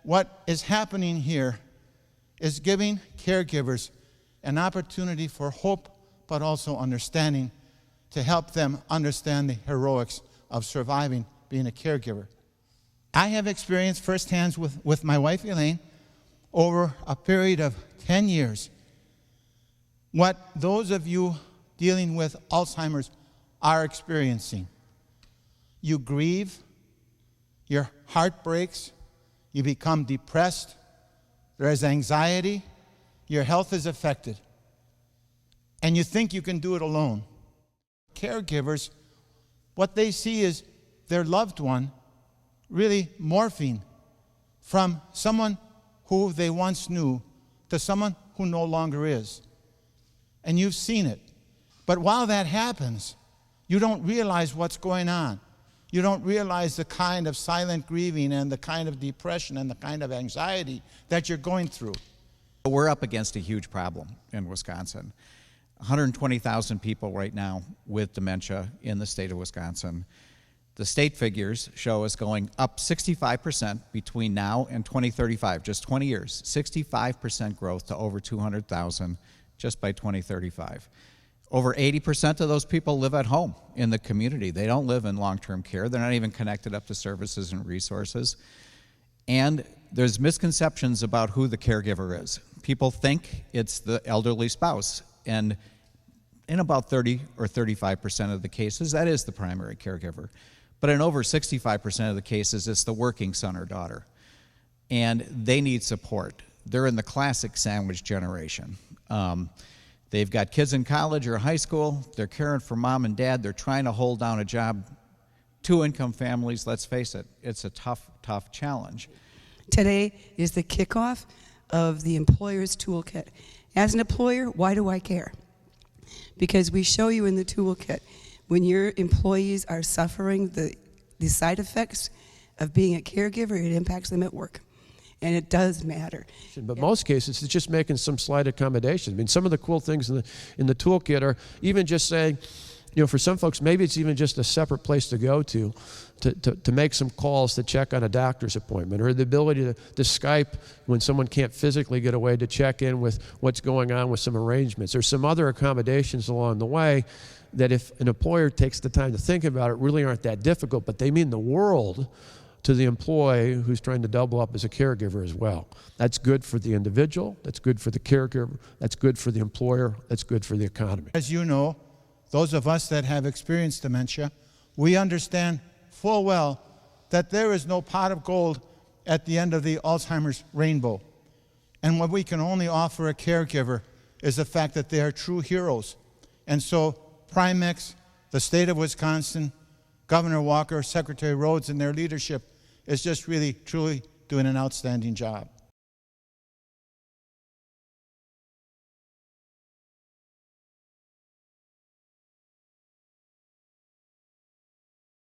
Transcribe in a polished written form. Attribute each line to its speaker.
Speaker 1: what is happening here is giving caregivers an opportunity for hope, but also understanding, to help them understand the heroics of surviving being a caregiver. I have experienced firsthand with my wife Elaine over a period of 10 years what those of you dealing with Alzheimer's are experiencing. You grieve, your heart breaks, you become depressed, there is anxiety, your health is affected, and you think you can do it alone. Caregivers, what they see is their loved one really morphing from someone who they once knew to someone who no longer is. And you've seen it. But while that happens, you don't realize what's going on. You don't realize the kind of silent grieving and the kind of depression and the kind of anxiety that you're going through.
Speaker 2: We're up against a huge problem in Wisconsin. 120,000 people right now with dementia in the state of Wisconsin. The state figures show us going up 65% between now and 2035, just 20 years. 65% growth to over 200,000 just by 2035. Over 80% of those people live at home in the community. They don't live in long-term care. They're not even connected up to services and resources. And there's misconceptions about who the caregiver is. People think it's the elderly spouse. And in about 30 or 35% of the cases, that is the primary caregiver. But in over 65% of the cases, it's the working son or daughter. And they need support. They're in the classic sandwich generation. They've got kids in college or high school. They're caring for mom and dad. They're trying to hold down a job. Two-income families, let's face it, it's a tough, tough challenge.
Speaker 3: Today is the kickoff of the employer's toolkit. As an employer, why do I care? Because we show you in the toolkit, when your employees are suffering the side effects of being a caregiver, it impacts them at work. And it does matter.
Speaker 4: But most cases, it's just making some slight accommodations. I mean, some of the cool things in the toolkit are even just saying, you know, for some folks, maybe it's even just a separate place to go to make some calls to check on a doctor's appointment, or the ability to Skype when someone can't physically get away to check in with what's going on with some arrangements. There's some other accommodations along the way that if an employer takes the time to think about it, really aren't that difficult, but they mean the world to the employee who's trying to double up as a caregiver as well. That's good for the individual, that's good for the caregiver, that's good for the employer, that's good for the economy.
Speaker 1: As you know, those of us that have experienced dementia, we understand full well that there is no pot of gold at the end of the Alzheimer's rainbow. And what we can only offer a caregiver is the fact that they are true heroes. And so Primex, the state of Wisconsin, Governor Walker, Secretary Rhodes, and their leadership is just really, truly doing an outstanding job.